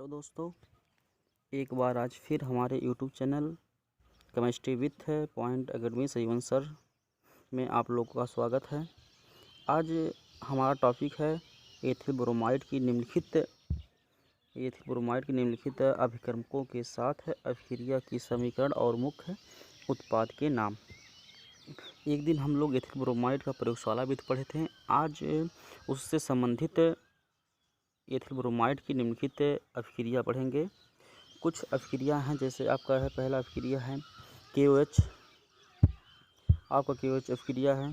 Hello दोस्तों, एक बार आज फिर हमारे YouTube channel Chemistry with Point Academy Sajeevan sir में आप लोगों का स्वागत है। आज हमारा टॉपिक है एथिल ब्रोमाइड की निम्नलिखित अभिकर्मकों के साथ अभिक्रिया की समीकरण और मुख्य उत्पाद के नाम। एक दिन हम लोग एथिल ब्रोमाइड का प्रयोगशाला विध पढ़े थे। आज उससे संबंधित एथिल ब्रोमाइड की निम्नलिखित अभिक्रिया पढ़ेंगे। कुछ अभिक्रिया हैं, जैसे आपका है पहला अभिक्रिया है KOH। आपका KOH अभिक्रिया है,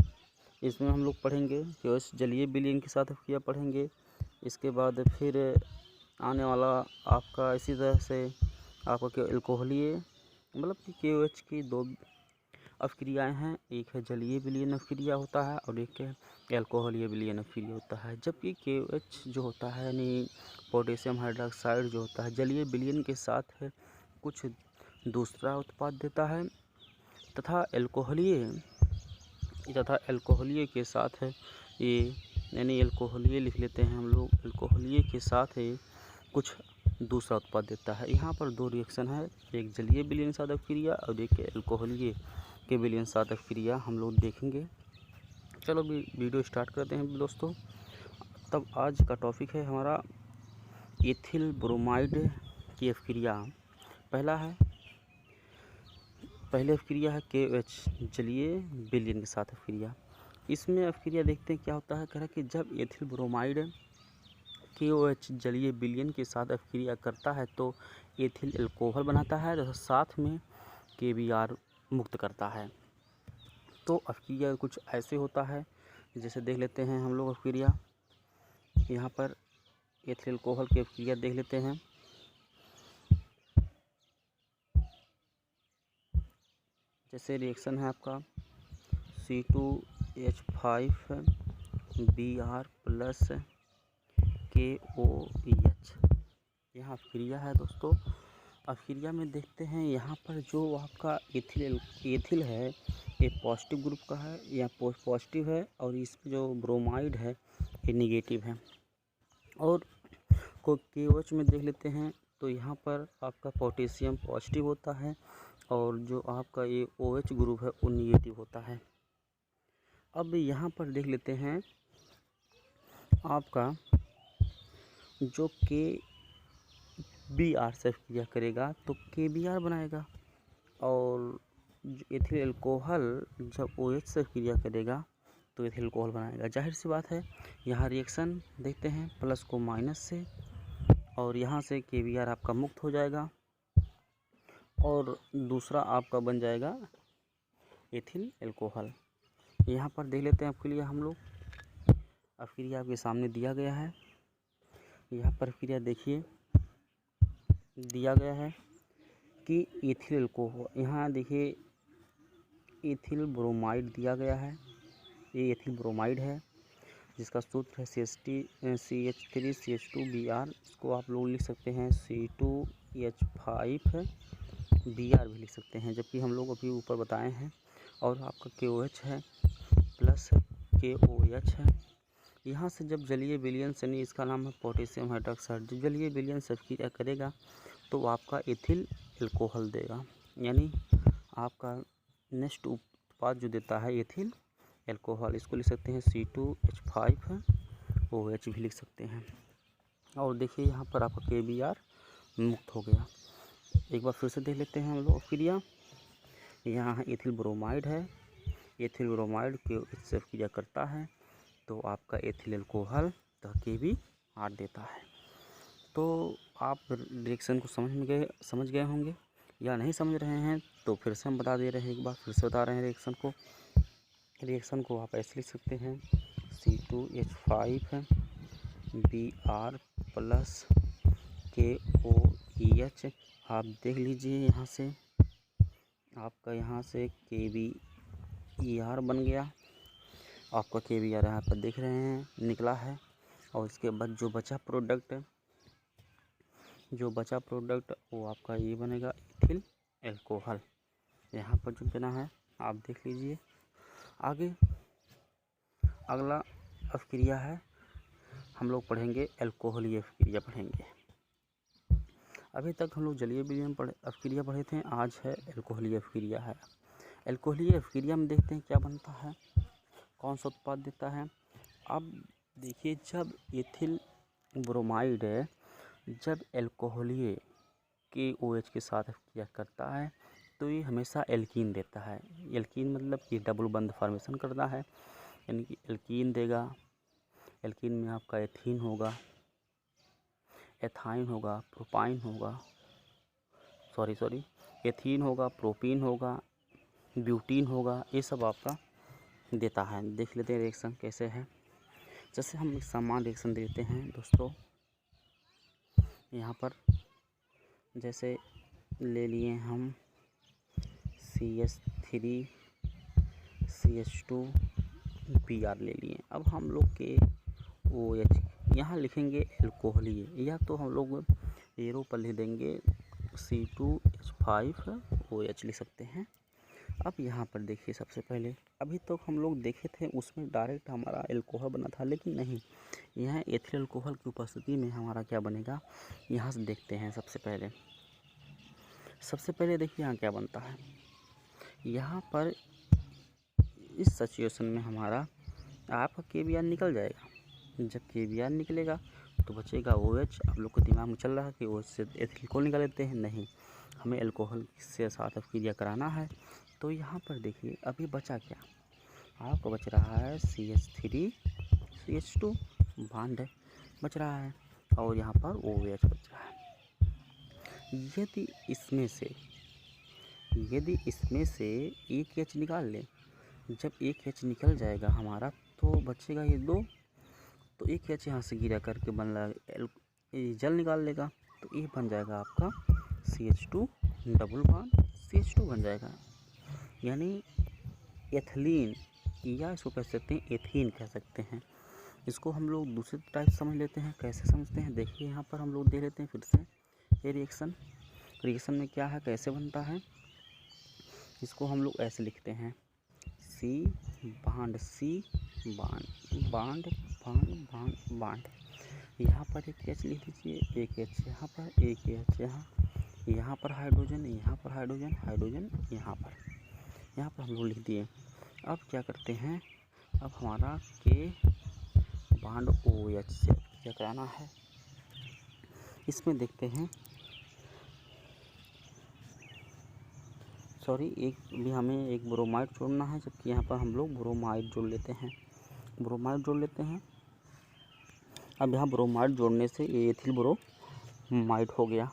इसमें हम लोग पढ़ेंगे KOH जलीय विलयन के साथ अभिक्रिया पढ़ेंगे। इसके बाद फिर आने वाला आपका इसी तरह से आपका एल्कोहलीय, मतलब कि KOH की दो अभिक्रियाएँ हैं, एक है जलीय विलयन अभिक्रिया होता है और एक है एल्कोहलीय विलयन अभिक्रिया होता है। जबकि KOH जो होता है यानी पोटेशियम हाइड्रोक्साइड जो होता है जलीय विलयन के साथ कुछ दूसरा उत्पाद देता है तथा एल्कोहलीय के साथ ये यानी एल्कोहलीय लिख लेते हैं हम लोग, एल्कोहलीय के साथ कुछ दूसरा उत्पाद देता है। यहाँ पर दो रिएक्शन है, एक जलीय विलयन साथ अभिक्रिया और एक एल्कोहलीय के विलयन साथ अभिक्रिया हम लोग देखेंगे। चलो वीडियो स्टार्ट करते हैं दोस्तों। तब आज का टॉपिक है हमारा एथिल ब्रोमाइड की अभिक्रिया। पहले अभिक्रिया है KOH जलीय विलयन के साथ अभिक्रिया। इसमें अभिक्रिया देखते हैं क्या होता है। कह रहा है कि जब एथिल ब्रोमाइड KOH जलीय विलयन के साथ अभिक्रिया करता है तो एथिल एल्कोहल बनाता है तथा साथ में KBr मुक्त करता है। तो अभिक्रिया कुछ ऐसे होता है, जैसे देख लेते हैं हम लोग अभिक्रिया। यहाँ पर एथिल एल्कोहल की अभिक्रिया देख लेते हैं। जैसे रिएक्शन है आपका C2H5Br प्लस KOH, यहाँ अभिक्रिया है दोस्तों। अभिक्रिया में देखते हैं यहाँ पर जो आपका एथिल है ये पॉजिटिव ग्रुप का है, या पॉजिटिव है, और इसमें जो ब्रोमाइड है ये निगेटिव है। और KOH में देख लेते हैं तो यहाँ पर आपका पोटेशियम पॉजिटिव होता है और जो आपका ये OH ग्रुप है वो निगेटिव होता है। अब यहाँ पर देख लेते हैं आपका जो KBr से अभिक्रिया करेगा तो KBr बनाएगा, और जो एथिल एल्कोहल जब OH से अभिक्रिया करेगा तो एथिल एल्कोहल बनाएगा। जाहिर सी बात है, यहाँ रिएक्शन देखते हैं प्लस को माइनस से, और यहाँ से KBr आपका मुक्त हो जाएगा और दूसरा आपका बन जाएगा एथिल एल्कोहल। यहाँ पर देख लेते हैं अभिक्रिया हम लोग। अभिक्रिया आपके सामने दिया गया है। यहाँ पर अभिक्रिया देखिए दिया गया है कि एथिल एल्कोहल, यहाँ देखिए एथिल ब्रोमाइड दिया गया है। ये एथिल ब्रोमाइड है जिसका सूत्र है CH3CH2Br। इसको आप लोग लिख सकते हैं C2H5Br भी लिख सकते हैं, जबकि हम लोग अभी ऊपर बताए हैं। और आपका KOH है प्लस KOH है। यहाँ से जब जलीय विलयन से, नहीं इसका नाम है पोटेशियम हाइड्रोक्साइड, जब जलीय विलयन से अभिक्रिया करेगा तो आपका एथिल एल्कोहल देगा, यानी आपका नेक्स्ट उत्पाद जो देता है एथिल एल्कोहल। इसको लिख सकते हैं C2H5OH भी लिख सकते हैं। और देखिए यहाँ पर आपका KBr मुक्त हो गया। एक बार फिर से देख लेते हैं हम लोग अभिक्रिया। यहाँ एथिल ब्रोमाइड है, एथिल ब्रोमाइड KOH से अभिक्रिया करता है तो आपका एथिल एल्कोहल तो KBr देता है। तो आप रिएक्शन को समझ गए होंगे, या नहीं समझ रहे हैं तो फिर से हम बता दे रहे हैं, एक बार फिर से बता रहे हैं। रिएक्शन को आप ऐसे लिख सकते हैं C2H5Br प्लस KOH। आप देख लीजिए यहाँ से आपका यहाँ से KBr बन गया। आपका KBr यहाँ पर देख रहे हैं निकला है। और इसके बाद जो बचा प्रोडक्ट वो आपका ये बनेगा एथिल एल्कोहल। यहाँ पर जो बना है आप देख लीजिए। आगे अगला अभिक्रिया है, हम लोग पढ़ेंगे एल्कोहलीय अभिक्रिया पढ़ेंगे। अभी तक हम लोग जलीय विलयन अभिक्रिया पढ़े थे, आज है एल्कोहलीय अभिक्रिया है। एल्कोहलीय अभिक्रिया में देखते हैं क्या बनता है, कौन सा उत्पाद देता है। अब देखिए, जब एथिल ब्रोमाइड जब एल्कोहलीय के OH के साथ अभिक्रिया करता है तो ये हमेशा एल्कीन देता है। एल्कीन मतलब कि डबल बंध फॉर्मेशन करता है, यानी कि एल्कीन देगा। एल्कीन में आपका एथीन होगा, एथाइन होगा, प्रोपाइन होगा, एथीन होगा, प्रोपीन होगा, ब्यूटीन होगा, ये सब आपका देता है। देख लेते हैं रिएक्शन कैसे है। जैसे हम एक समान रिएक्शन देते हैं दोस्तों, यहाँ पर जैसे ले लिए हम CH3 CH2 Br ले लिए। अब हम लोग के OH यहाँ लिखेंगे एल्कोहलीय, या तो हम लोग एरो पर लिख देंगे C2H5OH लिख सकते हैं। अब यहाँ पर देखिए, सबसे पहले अभी तो हम लोग देखे थे उसमें डायरेक्ट हमारा एल्कोहल बना था, लेकिन नहीं, यहाँ एथिल अल्कोहल की उपस्थिति में हमारा क्या बनेगा, यहाँ से देखते हैं। सबसे पहले देखिए यहाँ क्या बनता है। यहाँ पर इस सिचुएशन में हमारा आपका KBr निकल जाएगा। जब KBr निकलेगा तो बचेगा OH। आप लोग को दिमाग में चल रहा है कि OH से एथिल को निकाल लेते हैं, नहीं, हमें एल्कोहल से साथ अभिक्रिया कराना है। तो यहाँ पर देखिए अभी बचा क्या, आपको बच रहा है CH3 CH2 बॉन्ड बच रहा है, और यहाँ पर OH बच रहा है। यदि इसमें से एक H निकाल लें, जब एक H निकल जाएगा हमारा तो बचेगा ये 2, तो एक H यहाँ से गिरा करके जल निकाल लेगा, तो ये बन जाएगा आपका CH2 डबल बॉन्ड CH2 बन जाएगा, यानी एथिलीन, या इसको कह सकते हैं एथीन कह सकते हैं। इसको हम लोग दूसरे टाइप समझ लेते हैं। कैसे समझते हैं, देखिए यहाँ पर हम लोग देख लेते हैं फिर से ये रिएक्शन में क्या है, कैसे बनता है। इसको हम लोग ऐसे लिखते हैं, C बॉन्ड बॉन्ड। यहाँ पर एक H लिख दीजिए, एक H यहाँ पर, एक H यहाँ पर हाइड्रोजन, यहाँ पर हाइड्रोजन यहाँ पर हम लोग लिख दिए। अब क्या करते हैं, अब हमारा K बॉन्ड OH से क्या कराना है, इसमें देखते हैं। एक भी हमें एक ब्रोमाइड जोड़ना है, जबकि यहाँ पर हम लोग ब्रोमाइड जोड़ लेते हैं। अब यहाँ ब्रोमाइड जोड़ने से एथिल ब्रोमाइड हो गया।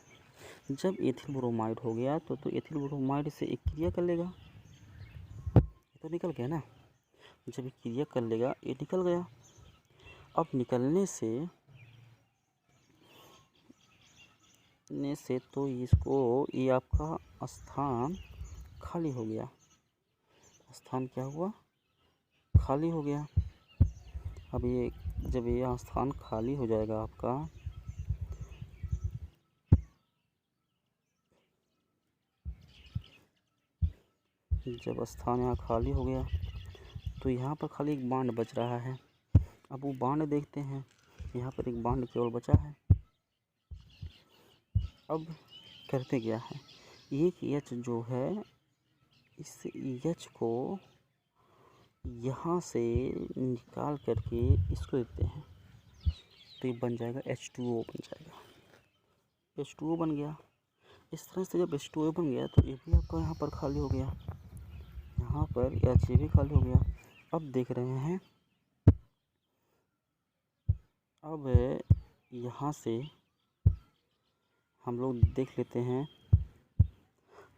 जब एथिल ब्रोमाइड हो गया तो एथिल ब्रोमाइड से एक क्रिया कर लेगा, तो निकल गया ना। जब एक क्रिया कर लेगा, ये निकल गया। अब निकलने से तो इसको, ये आपका स्थान खाली हो गया। स्थान क्या हुआ, खाली हो गया। अब ये जब ये स्थान खाली हो जाएगा आपका, जब स्थान यहाँ खाली हो गया तो यहाँ पर खाली एक बॉन्ड बच रहा है। अब वो बॉन्ड देखते हैं, यहाँ पर एक बॉन्ड केवल बचा है। अब करते क्या है, एक H जो है, इस H को यहाँ से निकाल करके इसको देते हैं, तो ये बन जाएगा H2O बन जाएगा। H2O बन गया। इस तरह से जब H2O बन गया तो ये भी आपका यहाँ पर खाली हो गया, यहाँ पर H भी खाली हो गया। अब देख रहे हैं, अब यहाँ से हम लोग देख लेते हैं,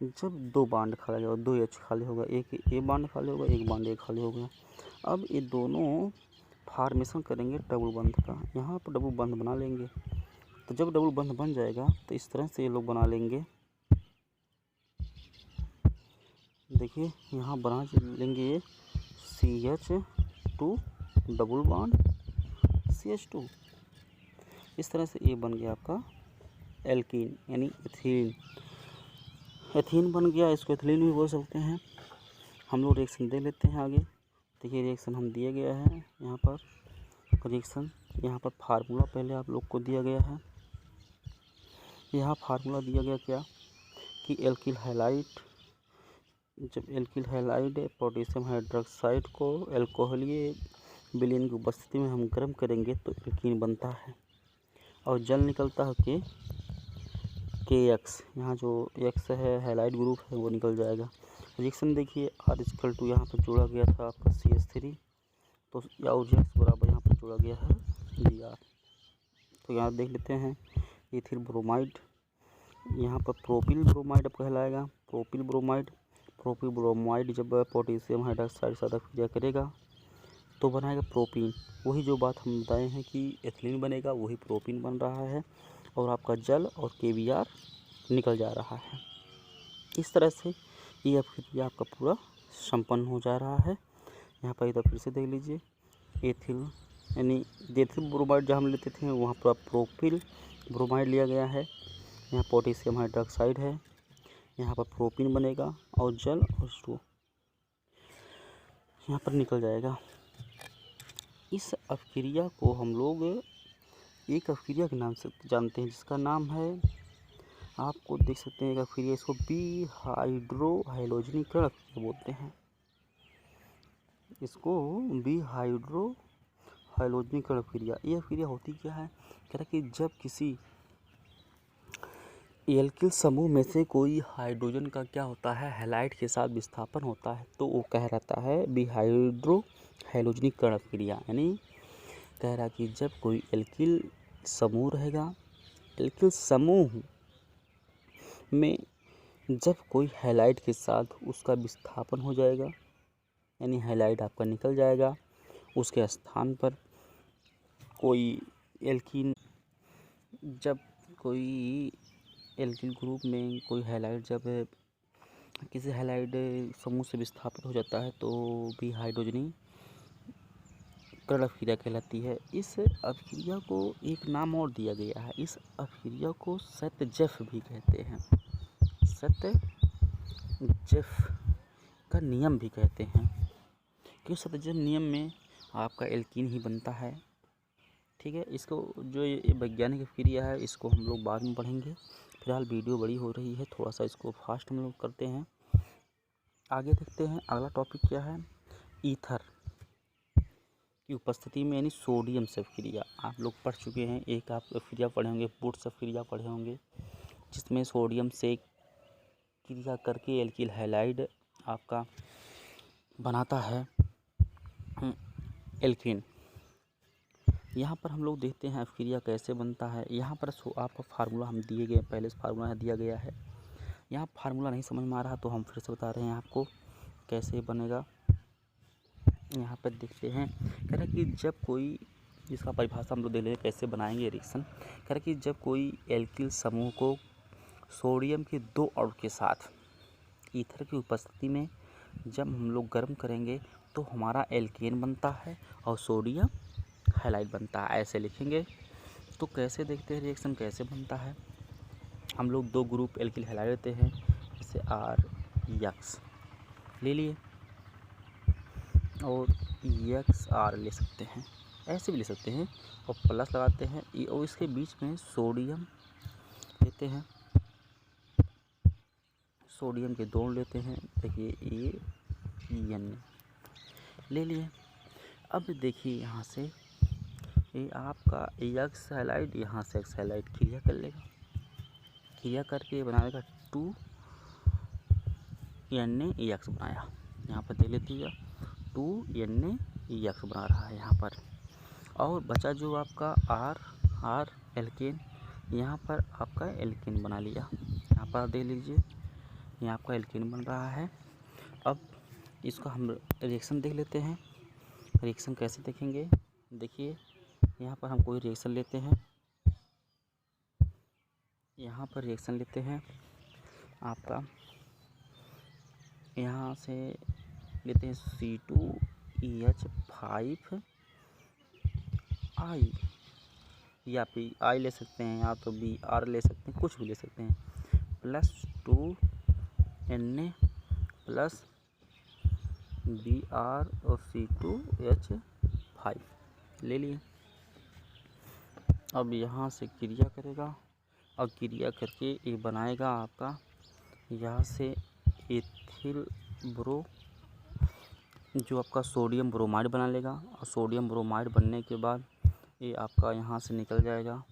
जब 2 बॉन्ड खाली होगा, 2 H खाली होगा, एक A बॉन्ड खाली होगा, एक बॉन्ड A खाली होगा। अब ये दोनों फॉर्मेशन करेंगे डबल बंध का, यहाँ पर डबल बंध बना लेंगे। तो जब डबल बंध बन जाएगा तो इस तरह से ये लोग बना लेंगे। देखिए यहाँ बना लेंगे ये CH2 डबल बॉन्ड CH2। इस तरह से ये बन गया आपका एल्कीन, यानी एथीन बन गया। इसको एथिलीन भी बोल सकते हैं। हम लोग रिएक्शन दे लेते हैं आगे। देखिए रिएक्शन हम दिया गया है, यहाँ पर रिएक्शन, यहाँ पर फार्मूला पहले आप लोग को दिया गया है। यहाँ फार्मूला दिया गया क्या कि एल्किल हैलाइड, जब एल्किल हैलाइड पोटेशियम हाइड्रोक्साइड को अल्कोहलीय विलयन की उपस्थिति में हम गर्म करेंगे तो एल्कीन बनता है और जल निकलता है के एक्स, यहाँ जो एक्स है हैलाइड ग्रुप है वो निकल जाएगा। रिएक्शन देखिए R= यहाँ पर जोड़ा गया था आपका CH3, तो और एक्स बराबर यहाँ पर जोड़ा गया है Br। तो यहाँ देख लेते हैं एथिल ब्रोमाइड, यहाँ पर प्रोपिल ब्रोमाइड कहलाएगा। प्रोपिल ब्रोमाइड जब पोटेशियम हाइड्रोक्साइड के साथ क्रिया करेगा तो बनाएगा प्रोपीन। वही जो बात हम बताए हैं कि एथिलीन बनेगा वही प्रोपीन बन रहा है और आपका जल और KBr निकल जा रहा है। इस तरह से ये अभिक्रिया आपका पूरा संपन्न हो जा रहा है। यहाँ पर इधर फिर से देख लीजिए एथिल यानी एथिल ब्रोमाइड जहाँ हम लेते थे वहाँ पर प्रोपिल ब्रोमाइड लिया गया है। यहाँ पोटेशियम हाइड्रोक्साइड है, यहाँ पर प्रोपीन बनेगा और जल और H2O यहाँ पर निकल जाएगा। इस अभिक्रिया को हम लोग एक अभिक्रिया के नाम से जानते हैं जिसका नाम है, आपको देख सकते हैं एक अभिक्रिया, इसको बिहाइड्रोहैलोजनीकरण अभिक्रिया बोलते हैं। इसको बिहाइड्रोहैलोजनीकरण अभिक्रिया, ये अभिक्रिया होती क्या है, कह रहा कि जब किसी एल्किल समूह में से कोई हाइड्रोजन का क्या होता है हैलाइड के साथ विस्थापन होता है तो वो कह रहता है बिहाइड्रोहैलोजनीकरण अभिक्रिया। यानी कह रहा कि जब कोई एल्किल समूह रहेगा, एल्किल समूह में जब कोई हैलाइड के साथ उसका विस्थापन हो जाएगा यानी हैलाइड आपका निकल जाएगा, उसके स्थान पर कोई एल्कीन, जब कोई एल्किल ग्रुप में कोई हैलाइड जब किसी हैलाइड समूह से विस्थापित हो जाता है तो बिहाइड्रोजनीकरण अभिक्रिया कहलाती है। इस अभिक्रिया को एक नाम और दिया गया है, इस अभिक्रिया को सेतजेफ भी कहते हैं, सेतजेफ का नियम भी कहते हैं, क्योंकि सेतजेफ नियम में आपका एल्कीन ही बनता है। ठीक है, इसको जो ये वैज्ञानिक अभिक्रिया है इसको हम लोग बाद में पढ़ेंगे। फिलहाल वीडियो बड़ी हो रही है, थोड़ा सा इसको फास्ट हम लोग करते हैं। आगे देखते हैं अगला टॉपिक क्या है, ईथर की उपस्थिति में यानी सोडियम से अभिक्रिया। आप लोग पढ़ चुके हैं, एक आप अभिक्रिया पढ़े होंगे, वुड्स अभिक्रिया पढ़े होंगे, जिसमें सोडियम से क्रिया करके एल्किल हैलाइड आपका बनाता है एल्कीन। यहाँ पर हम लोग देखते हैं अभिक्रिया कैसे बनता है। यहाँ पर आपका फार्मूला हम दिए गए, पहले से फार्मूला दिया गया है। यहाँ फार्मूला नहीं समझ में आ रहा तो हम फिर से बता रहे हैं आपको कैसे बनेगा। यहाँ पर देखते हैं, कह रहा कि जब कोई, इसका परिभाषा हम लोग देख लेंगे कैसे बनाएंगे रिएक्शन। कह रहा कि जब कोई एल्किल समूह को सोडियम के 2 अणु के साथ ईथर की उपस्थिति में जब हम लोग गर्म करेंगे तो हमारा एल्केन बनता है और सोडियम हैलाइड बनता है, ऐसे लिखेंगे। तो कैसे देखते हैं रिएक्शन कैसे बनता है। हम लोग 2 ग्रुप एल्किल हैलाइड लेते हैं, जैसे RX ले लिए और XR ले सकते हैं, ऐसे भी ले सकते हैं और प्लस लगाते हैं और इसके बीच में सोडियम लेते हैं, सोडियम के 2 लेते हैं, देखिए AN ले लिए। अब देखिए यहाँ से ये आपका X हैलाइड यहाँ से X हैलाइड क्रिया कर लेगा, क्रिया करके बनाएगा 2NaEX बनाया। यहाँ पर देख लेते हैं 2NaEX बना रहा है यहाँ पर, और बचा जो आपका R एल्केन, यहाँ पर आपका एल्केन बना लिया। यहाँ पर देख लीजिए यहाँ आपका एल्केन बन रहा है। अब इसका हम रिएक्शन देख लेते हैं। रिएक्शन कैसे देखेंगे, देखिए यहाँ पर हम कोई रिएक्शन लेते हैं, यहाँ पर रिएक्शन लेते हैं आपका, यहाँ से लेते हैं C2H5I या फिर I ले सकते हैं या तो Br ले सकते हैं, कुछ भी ले सकते हैं, प्लस 2Na प्लस Br और C2H5 ले लिए। अब यहाँ से क्रिया करेगा अक्रिया करके ये बनाएगा आपका यहाँ से एथिल ब्रो, जो आपका सोडियम ब्रोमाइड बना लेगा। और सोडियम ब्रोमाइड बनने के बाद ये आपका यहाँ से निकल जाएगा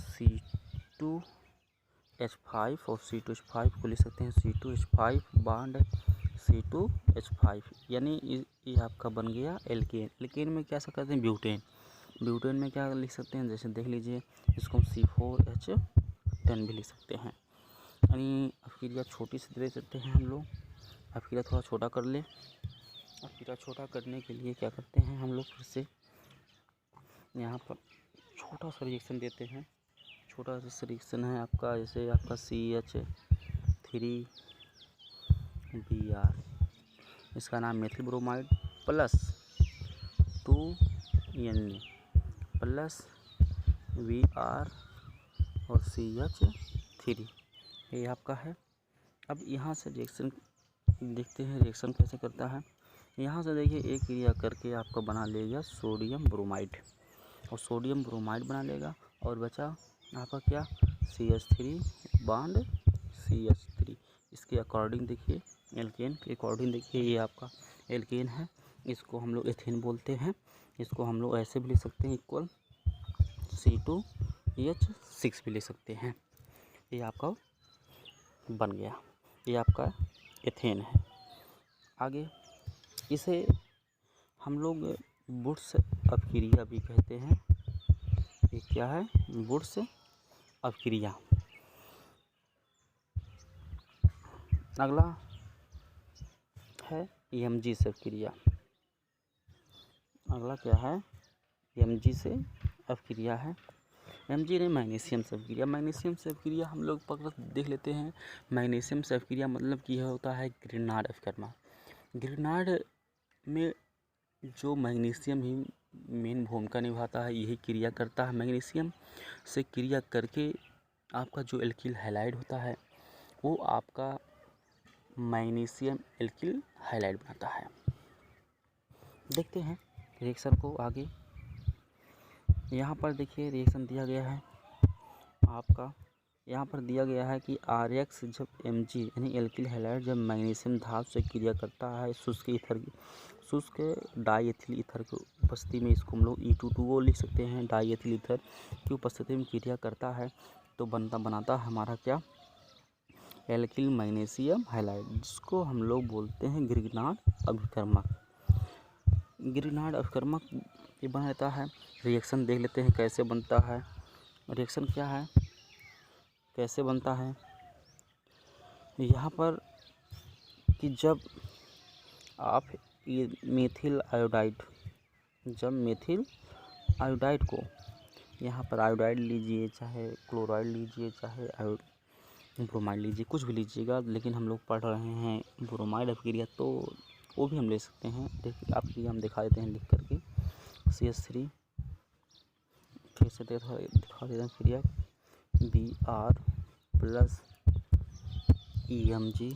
C2H5, और C2H5 को लिख सकते हैं C2H5 बॉन्ड C2H5, यानी ये आपका बन गया एल्केन। एल्केन में क्या करते हैं, ब्यूटेन। ब्यूटेन में क्या लिख सकते हैं, जैसे देख लीजिए, इसको हम C4H10 भी लिख सकते हैं। यानी अफ्रीका छोटी सी दे सकते हैं हम लोग। अफ्रीका थोड़ा छोटा कर ले। अफ्रीका छोटा करने के लिए क्या करते हैं हम लोग, फिर से यहाँ पर छोटा सा रिएक्शन देते हैं। छोटा सा रिएक्शन है आपका, जैसे आपका CH3Br, इसका नाम methyl bromide plus 2Na plus Br और CH3, ये आपका है। अब यहाँ से रिएक्शन देखते हैं, रिएक्शन कैसे करता है। यहाँ से देखिए, एक क्रिया करके आपका बना लेगा सोडियम ब्रोमाइड, और सोडियम ब्रोमाइड बना लेगा, और बचा आपका क्या, CH3 बॉन्ड CH3। इसके अकॉर्डिंग देखिए, एल्केन के अकॉर्डिंग देखिए, ये आपका एल्केन है। इसको हम लोग एथेन बोलते हैं। इसको हम लोग ऐसे भी लिख सकते हैं, इक्वल C2H6 भी लिख सकते हैं। ये आपका बन गया, ये आपका एथेन है। आगे इसे हम लोग वुड्स अपक्रिया भी कहते हैं। ये क्या है, वुड्स अपक्रिया। अगला है Mg से अपक्रिया। अगला क्या है, Mg से अपक्रिया है। Mg ने मैग्नीशियम से अपक्रिया। मैग्नीशियम से अपक्रिया हम लोग पकड़ देख लेते हैं। मैग्नीशियम से अपक्रिया मतलब कि यह होता है ग्रिनार्ड अपकर्मा। ग्रिनार्ड में जो मैग्नीशियम ही मेन भूमिका निभाता है, यही क्रिया करता है। मैग्नीशियम से क्रिया करके आपका जो एल्किल हैलाइड होता है, वो आपका मैग्नीशियम एल्किल हैलाइड बनाता है। देखते हैं रिएक्शन को आगे। यहाँ पर देखिए, रिएक्शन दिया गया है आपका। यहाँ पर दिया गया है कि RX जब Mg यानी एल्किल हैलाइड जब मैग्नीशियम धातु से क्रिया करता है शुष्क डाईएथिल ईथर की उपस्थिति में, इसको हम लोग E2O लिख सकते हैं। डाईएथिल ईथर की उपस्थिति में क्रिया करता है तो बनाता है हमारा क्या, एल्किल मैग्नीशियम हैलाइड, जिसको हम लोग बोलते हैं ग्रिग्नार्ड अभिकर्मक। ग्रिग्नार्ड अभिकर्मक ये बना रहता है। रिएक्शन देख लेते हैं कैसे बनता है। रिएक्शन क्या है, कैसे बनता है। यहाँ पर कि जब आप ये मेथिल आयोडाइड, जब मेथिल आयोडाइड को यहाँ पर आयोडाइड लीजिए, चाहे क्लोराइड लीजिए, चाहे ब्रोमाइड लीजिए, कुछ भी लीजिएगा, लेकिन हम लोग पढ़ रहे हैं ब्रोमाइड अपक्रिया, तो वो भी हम ले सकते हैं। अपक्रिया हम दिखा देते हैं लिख करके। CH3 फिर से दिखा देते हैं क्रिया, Br प्लस Mg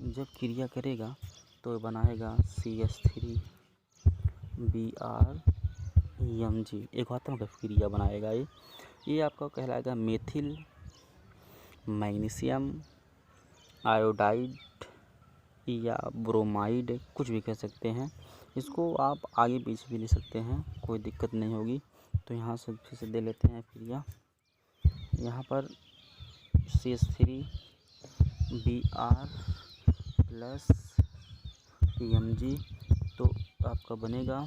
जब क्रिया करेगा तो बनाएगा CH3 Br Mg, एक एकात्मक क्रिया बनाएगा। ये आपका कहलाएगा मेथिल मैग्नीशियम आयोडाइड या ब्रोमाइड, कुछ भी कह सकते हैं। इसको आप आगे पीछे भी ले सकते हैं, कोई दिक्कत नहीं होगी। तो यहाँ से फिर से दे लेते हैं क्रिया। यहाँ पर CH3 Br प्लस Mg, तो आपका बनेगा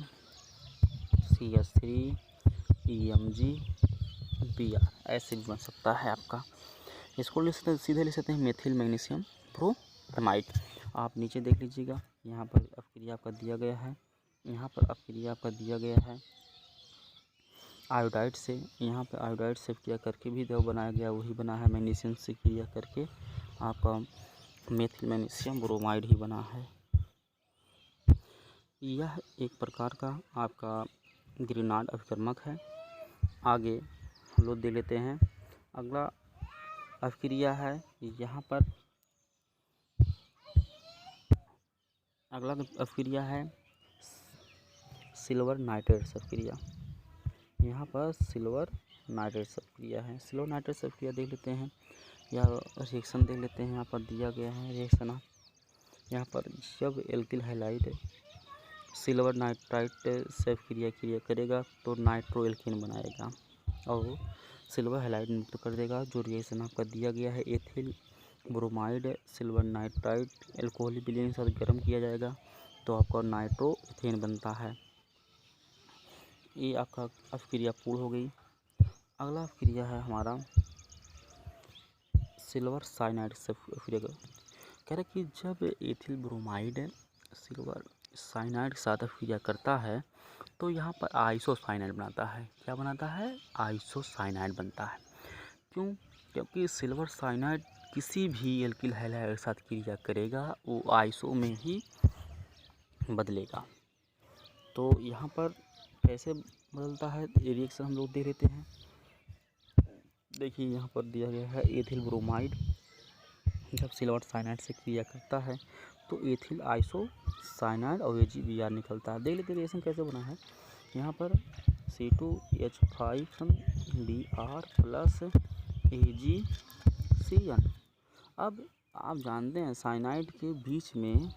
CH3 Mg Br, ऐसे भी बन सकता है आपका। इसको सीधे ले सकते हैं मेथिल मैग्नीशियम ब्रोमाइड। आप नीचे देख लीजिएगा, यहाँ पर अपक्रिया आपका दिया गया है। यहाँ पर अपक्रिया आपका दिया गया है आयोडाइड से। यहाँ पर आयोडाइड से क्रिया करके भी दवा बनाया गया, वही बना है मैग्नीशियम से क्रिया करके आपका मेथिल मैग्नीशियम ब्रोमाइड ही बना है। यह एक प्रकार का आपका ग्रिनार्ड अभिकर्मक है। आगे हम लोग देख लेते हैं अगला अपक्रिया है। यहाँ पर अगला अपक्रिया है सिल्वर नाइट्रेट अपक्रिया। यहाँ पर सिल्वर नाइट्रेट्स अभिक्रिया है। सिल्वर नाइट्रेट्स अभिक्रिया देख लेते हैं या रिएक्शन देख लेते हैं। यहाँ पर दिया गया है रिएक्शन। यहाँ पर जब एल्किल हैलाइड सिल्वर नाइट्राइट से क्रिया करेगा तो नाइट्रो एल्कीन बनाएगा और सिल्वर हैलाइड मुक्त कर देगा। जो रिएक्शन आपका दिया गया है ethyl bromide silver nitrite alcoholic विलयन के साथ गर्म किया जाएगा तो आपका नाइट्रो एथेन बनता है। ये आपका अभिक्रिया पूर्ण हो गई। अगला अभिक्रिया है हमारा सिल्वर साइनाइड से अभिक्रिया। कह रहा है कि जब एथिल ब्रोमाइड सिल्वर साइनाइड के साथ अभिक्रिया करता है तो यहाँ पर आइसोसाइनाइड बनाता है। क्या बनाता है? आइसोसाइनाइड बनता है। क्यों? क्योंकि सिल्वर साइनाइड किसी भी एल्किल हैलाइड के साथ क्रिया करेगा वो आइसो में ही बदलेगा। तो यहाँ पर कैसे बदलता है ये रिएक्शन हम लोग देख लेते हैं। देखिए यहाँ पर दिया गया है एथिल ब्रोमाइड जब सिल्वर साइनाइड से क्रिया करता है तो एथिल आइसोसाइनाइड और AgBr निकलता है। देख लेते रिएक्शन कैसे बना है। यहाँ पर C2H5Br प्लस AgCN। अब आप जानते हैं साइनाइड के बीच में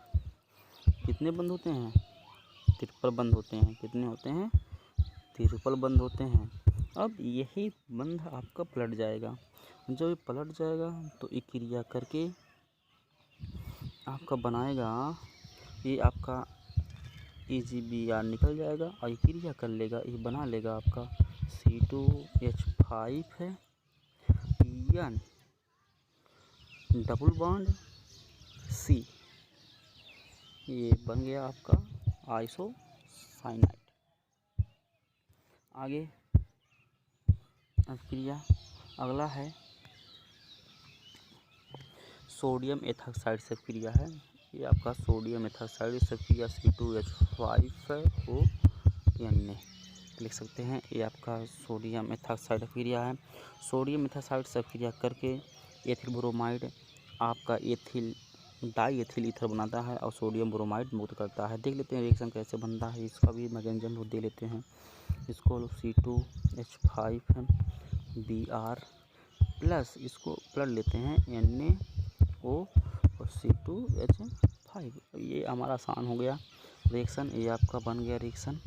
कितने बंध होते हैं? ट्रिपल बंध होते हैं। कितने होते हैं? ट्रिपल बंध होते हैं। अब यही बंध आपका पलट जाएगा। जब ये पलट जाएगा तो ये क्रिया करके आपका बनाएगा, ये आपका AgBr निकल जाएगा और ये क्रिया कर लेगा, ये बना लेगा आपका C2H5N डबल बॉन्ड C। ये बन गया आपका आइसोसाइनाइड। आगे अभिक्रिया अगला है सोडियम एथॉक्साइड से क्रिया है। ये आपका सोडियम एथॉक्साइड से क्रिया C2H5ON लिख सकते हैं। ये आपका सोडियम एथॉक्साइड क्रिया है। सोडियम एथॉक्साइड से क्रिया करके एथिल ब्रोमाइड आपका एथिल डाई एथिल ईथर बनाता है और सोडियम ब्रोमाइड मुक्त करता है। देख लेते हैं रिएक्शन कैसे बनता है। इसका भी मैकेनिज्म लोग दे लेते हैं। इसको C2H5Br प्लस इसको पलट लेते हैं NaO और C2H5। ये हमारा आसान हो गया रिएक्शन। ये आपका बन गया रिएक्शन।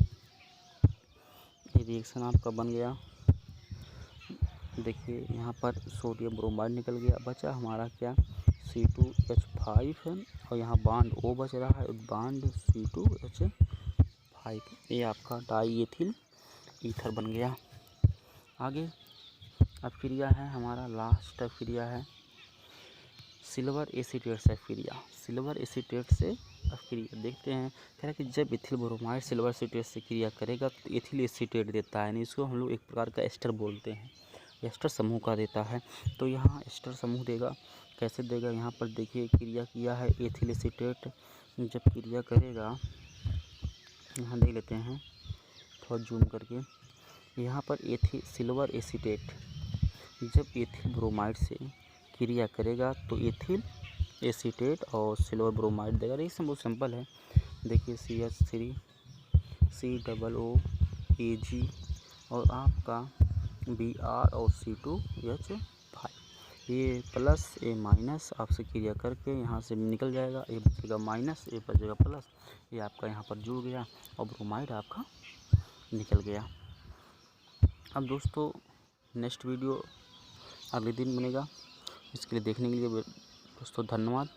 ये रिएक्शन आपका बन गया। देखिए यहाँ पर सोडियम ब्रोमाइड निकल गया। बचा हमारा क्या? C2H5 और यहाँ बांड O बच रहा है, बांड C2H5। ये आपका डाई एथिल ईथर बन गया। आगे अभिक्रिया है हमारा लास्ट अभिक्रिया है सिल्वर एसीटेट से अभिक्रिया। सिल्वर एसीटेट से अभिक्रिया देखते हैं। कह रहा है कि जब एथिल ब्रोमाइड सिल्वर एसीटेट से क्रिया करेगा तो एथिल एसीटेट देता है, यानी इसको हम लोग एक प्रकार का एस्टर बोलते हैं। एस्टर समूह का देता है। तो यहाँ एस्टर समूह देगा। कैसे देगा? यहाँ पर देखिए क्रिया किया है एथिल एसीटेट। जब क्रिया करेगा यहाँ देख लेते हैं थोड़ा जूम करके। यहाँ पर सिल्वर एसीटेट जब एथिल ब्रोमाइड से क्रिया करेगा तो एथिल एसीटेट और सिल्वर ब्रोमाइड देगा। रिएक्शन बहुत सिंपल है। देखिए CH3 COO और आपका Br और C2H5। ये प्लस ए माइनस आपसे क्रिया करके यहाँ से निकल जाएगा। ये बचेगा माइनस, ये बचेगा प्लस। ये आपका यहाँ पर जुड़ गया और ब्रोमाइड आपका निकल गया। अब दोस्तों नेक्स्ट वीडियो अगले दिन बनेगा। इसके लिए देखने के लिए दोस्तों धन्यवाद।